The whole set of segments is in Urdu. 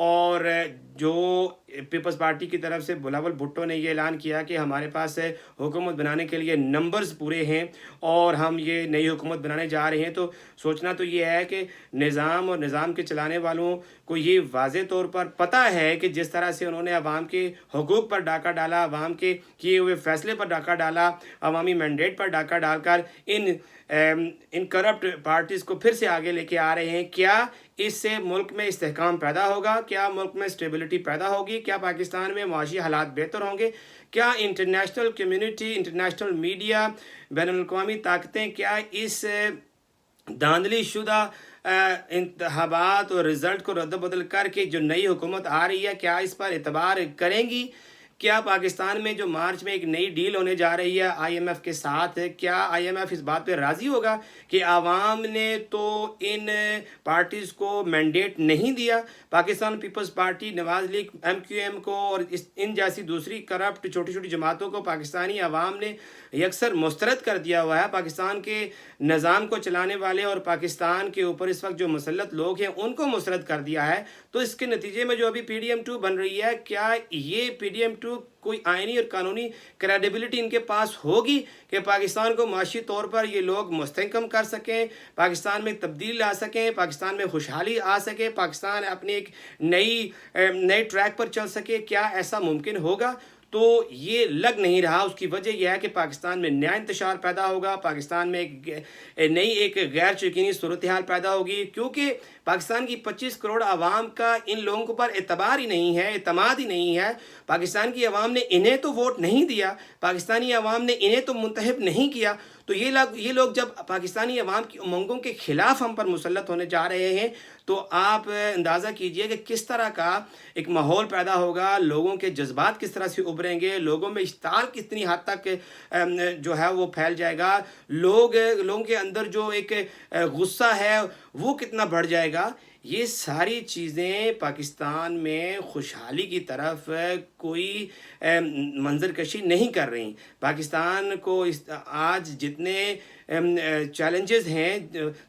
اور جو پیپلز پارٹی کی طرف سے بلاول بھٹو نے یہ اعلان کیا کہ ہمارے پاس حکومت بنانے کے لیے نمبرز پورے ہیں اور ہم یہ نئی حکومت بنانے جا رہے ہیں، تو سوچنا تو یہ ہے کہ نظام اور نظام کے چلانے والوں کو یہ واضح طور پر پتہ ہے کہ جس طرح سے انہوں نے عوام کے حقوق پر ڈاکہ ڈالا، عوام کے کیے ہوئے فیصلے پر ڈاکہ ڈالا، عوامی مینڈیٹ پر ڈاکہ ڈال کر ان کرپٹ پارٹیز کو پھر سے آگے لے کے آ رہے ہیں، کیا اس سے ملک میں استحکام پیدا ہوگا؟ کیا ملک میں اسٹیبلٹی پیدا ہوگی؟ کیا پاکستان میں معاشی حالات بہتر ہوں گے؟ کیا انٹرنیشنل کمیونٹی، انٹرنیشنل میڈیا، بین الاقوامی طاقتیں کیا اس دھاندلی شدہ انتخابات اور رزلٹ کو رد و بدل کر کے جو نئی حکومت آ رہی ہے کیا اس پر اعتبار کریں گی؟ کیا پاکستان میں جو مارچ میں ایک نئی ڈیل ہونے جا رہی ہے آئی ایم ایف کے ساتھ، کیا آئی ایم ایف اس بات پہ راضی ہوگا کہ عوام نے تو ان پارٹیز کو مینڈیٹ نہیں دیا؟ پاکستان پیپلز پارٹی، نواز لیگ، ایم کیو ایم کو اور ان جیسی دوسری کرپٹ چھوٹی چھوٹی جماعتوں کو پاکستانی عوام نے یکسر مسترد کر دیا ہوا ہے۔ پاکستان کے نظام کو چلانے والے اور پاکستان کے اوپر اس وقت جو مسلط لوگ ہیں ان کو مسترد کر دیا ہے، تو اس کے نتیجے میں جو ابھی پی ڈی ایم 2 بن رہی ہے، کیا یہ پی ڈی ایم 2 کوئی آئینی اور قانونی کریڈیبلٹی ان کے پاس ہوگی کہ پاکستان کو معاشی طور پر یہ لوگ مستحکم کر سکیں، پاکستان میں تبدیلی لا سکیں، پاکستان میں خوشحالی آ سکے، پاکستان اپنی ایک نئی ٹریک پر چل سکے؟ کیا ایسا ممکن ہوگا؟ تو یہ لگ نہیں رہا۔ اس کی وجہ یہ ہے کہ پاکستان میں نیا انتشار پیدا ہوگا، پاکستان میں ایک غیر یقینی صورتحال پیدا ہوگی، کیونکہ پاکستان کی 25 کروڑ عوام کا ان لوگوں کے اوپر اعتبار ہی نہیں ہے، اعتماد ہی نہیں ہے۔ پاکستان کی عوام نے انہیں تو ووٹ نہیں دیا، پاکستانی عوام نے انہیں تو منتخب نہیں کیا، تو یہ لوگ جب پاکستانی عوام کی امنگوں کے خلاف ہم پر مسلط ہونے جا رہے ہیں تو آپ اندازہ کیجئے کہ کس طرح کا ایک ماحول پیدا ہوگا، لوگوں کے جذبات کس طرح سے ابھریں گے، لوگوں میں اشتعال کتنی حد تک جو ہے وہ پھیل جائے گا، لوگوں کے اندر جو ایک غصہ ہے وہ کتنا بڑھ جائے گا۔ یہ ساری چیزیں پاکستان میں خوشحالی کی طرف کوئی منظر کشی نہیں کر رہی۔ پاکستان کو آج جتنے چیلنجز ہیں،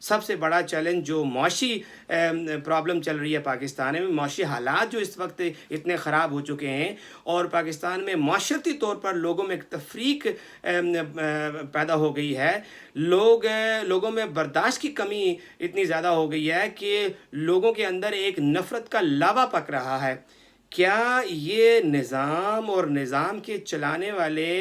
سب سے بڑا چیلنج جو معاشی پرابلم چل رہی ہے پاکستان میں، معاشی حالات جو اس وقت اتنے خراب ہو چکے ہیں اور پاکستان میں معاشرتی طور پر لوگوں میں ایک تفریق پیدا ہو گئی ہے، لوگوں میں برداشت کی کمی اتنی زیادہ ہو گئی ہے کہ لوگوں کے اندر ایک نفرت کا لاوا پک رہا ہے۔ کیا یہ نظام اور نظام کے چلانے والے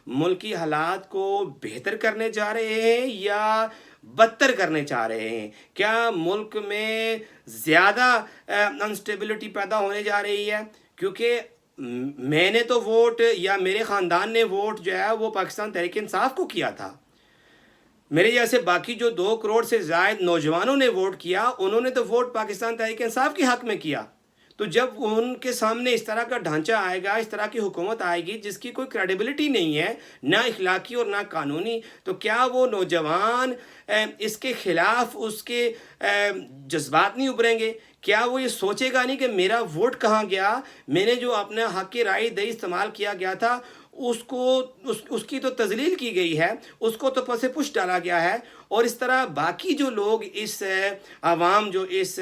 ملکی حالات کو بہتر کرنے جا رہے ہیں یا بدتر کرنے چاہ رہے ہیں؟ کیا ملک میں زیادہ انسٹیبلٹی پیدا ہونے جا رہی ہے؟ کیونکہ میں نے تو ووٹ یا میرے خاندان نے ووٹ جو ہے وہ پاکستان تحریک انصاف کو کیا تھا، میرے جیسے باقی جو 2 کروڑ سے زائد نوجوانوں نے ووٹ کیا انہوں نے تو ووٹ پاکستان تحریک انصاف کے حق میں کیا۔ تو جب ان کے سامنے اس طرح کا ڈھانچہ آئے گا، اس طرح کی حکومت آئے گی جس کی کوئی کریڈیبلٹی نہیں ہے، نہ اخلاقی اور نہ قانونی، تو کیا وہ نوجوان اس کے خلاف اس کے جذبات نہیں ابھریں گے؟ کیا وہ یہ سوچے گا نہیں کہ میرا ووٹ کہاں گیا، میں نے جو اپنا حق رائے دہی استعمال کیا گیا تھا اس کی تو تذلیل کی گئی ہے، اس کو تو پس پش ڈالا گیا ہے، اور اس طرح باقی جو لوگ اس عوام جو اس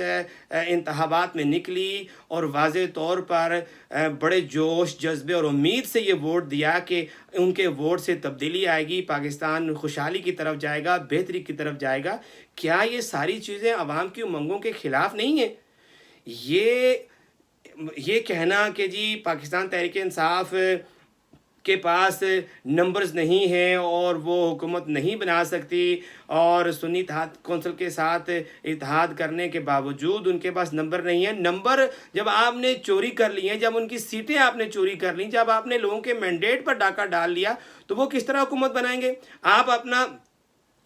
انتخابات میں نکلی اور واضح طور پر بڑے جوش جذبے اور امید سے یہ ووٹ دیا کہ ان کے ووٹ سے تبدیلی آئے گی، پاکستان خوشحالی کی طرف جائے گا، بہتری کی طرف جائے گا، کیا یہ ساری چیزیں عوام کی امنگوں کے خلاف نہیں ہیں؟ یہ کہنا کہ جی پاکستان تحریک انصاف کے پاس نمبرز نہیں ہیں اور وہ حکومت نہیں بنا سکتی اور سنی اتحاد کونسل کے ساتھ اتحاد کرنے کے باوجود ان کے پاس نمبر نہیں ہے۔ نمبر جب آپ نے چوری کر لی ہیں، جب ان کی سیٹیں آپ نے چوری کر لیں، جب آپ نے لوگوں کے مینڈیٹ پر ڈاکہ ڈال لیا تو وہ کس طرح حکومت بنائیں گے؟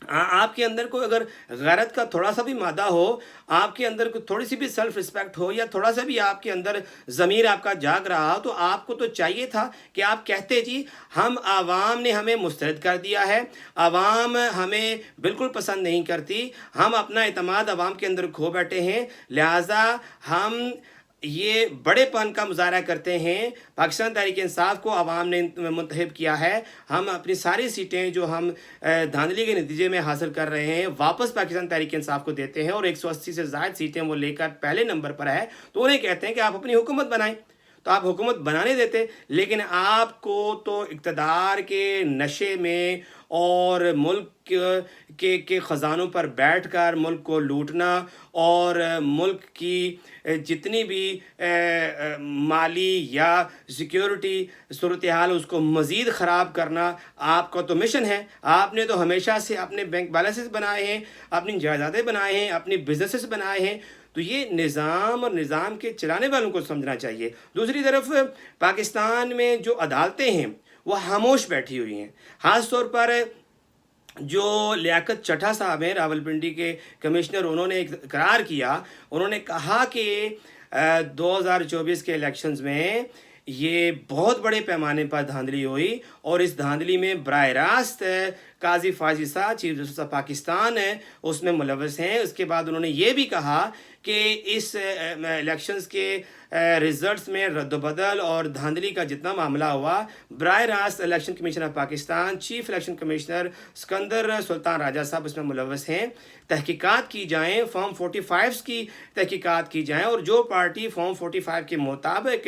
آپ کے اندر کوئی اگر غیرت کا تھوڑا سا بھی مادہ ہو، آپ کے اندر کوئی تھوڑی سی بھی سیلف رسپیکٹ ہو یا تھوڑا سا بھی آپ کے اندر ضمیر آپ کا جاگ رہا ہو، تو آپ کو تو چاہیے تھا کہ آپ کہتے جی ہم عوام نے ہمیں مسترد کر دیا ہے، عوام ہمیں بالکل پسند نہیں کرتی، ہم اپنا اعتماد عوام کے اندر کھو بیٹھے ہیں، لہٰذا ہم یہ بڑے پن کا مظاہرہ کرتے ہیں۔ پاکستان تحریک انصاف کو عوام نے منتخب کیا ہے، ہم اپنی ساری سیٹیں جو ہم دھاندلی کے نتیجے میں حاصل کر رہے ہیں واپس پاکستان تحریک انصاف کو دیتے ہیں، اور 180 سے زائد سیٹیں وہ لے کر پہلے نمبر پر ہے، تو انہیں کہتے ہیں کہ آپ اپنی حکومت بنائیں۔ تو آپ حکومت بنانے دیتے، لیکن آپ کو تو اقتدار کے نشے میں اور ملک کے خزانوں پر بیٹھ کر ملک کو لوٹنا اور ملک کی جتنی بھی مالی یا سیکیورٹی صورتحال اس کو مزید خراب کرنا آپ کا تو مشن ہے۔ آپ نے تو ہمیشہ سے اپنے بینک بیلنسز بنائے ہیں، اپنی جائیدادیں بنائے ہیں، اپنی بزنسز بنائے ہیں، تو یہ نظام اور نظام کے چلانے والوں کو سمجھنا چاہیے۔ دوسری طرف پاکستان میں جو عدالتیں ہیں وہ خاموش بیٹھی ہوئی ہیں، خاص طور پر جو لیاقت چٹھا صاحب ہیں راولپنڈی کے کمشنر، انہوں نے ایک اقرار کیا، انہوں نے کہا کہ 2024 کے الیکشنز میں یہ بہت بڑے پیمانے پر دھاندلی ہوئی، اور اس دھاندلی میں براہ راست قاضی فاضل صاحب چیف جسٹس آف پاکستان اس میں ملوث ہیں۔ اس کے بعد انہوں نے یہ بھی کہا کہ اس الیکشنز کے ریزلٹس میں رد و بدل اور دھاندلی کا جتنا معاملہ ہوا، براہ راست election commission of Pakistan chief election commissioner Sikandar Sultan Raja صاحب اس میں ملوث ہیں۔ تحقیقات کی جائیں، فارم 45 کی تحقیقات کی جائیں، اور جو پارٹی فارم 45 کے مطابق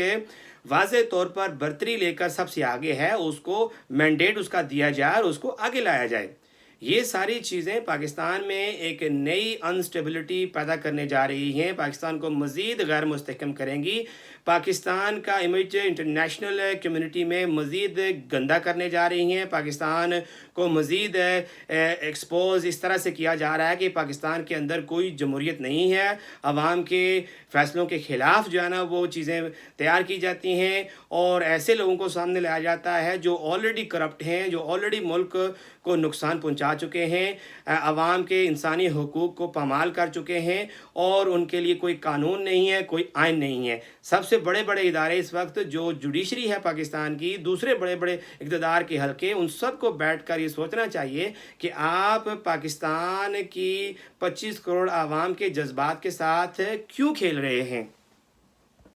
واضح طور پر برتری لے کر سب سے آگے ہے، اس کو مینڈیٹ اس کا دیا جائے اور اس کو آگے لایا جائے۔ یہ ساری چیزیں پاکستان میں ایک نئی انسٹیبلٹی پیدا کرنے جا رہی ہیں، پاکستان کو مزید غیر مستحکم کریں گی، پاکستان کا امیج انٹرنیشنل کمیونٹی میں مزید گندا کرنے جا رہی ہیں، پاکستان کو مزید ایکسپوز اس طرح سے کیا جا رہا ہے کہ پاکستان کے اندر کوئی جمہوریت نہیں ہے، عوام کے فیصلوں کے خلاف جو ہے نا وہ چیزیں تیار کی جاتی ہیں، اور ایسے لوگوں کو سامنے لایا جاتا ہے جو آلریڈی کرپٹ ہیں، جو آلریڈی ملک کو نقصان پہنچا چکے ہیں، عوام کے انسانی حقوق کو پامال کر چکے ہیں، اور ان کے لیے کوئی قانون نہیں ہے، کوئی آئین نہیں ہے۔ سب سے بڑے بڑے ادارے اس وقت جو جوڈیشری ہے پاکستان کی، دوسرے بڑے بڑے اقتدار کے حلقے، ان سب کو بیٹھ کر یہ سوچنا چاہیے کہ آپ پاکستان کی 25 کروڑ عوام کے جذبات کے ساتھ کیوں کھیل رہے ہیں۔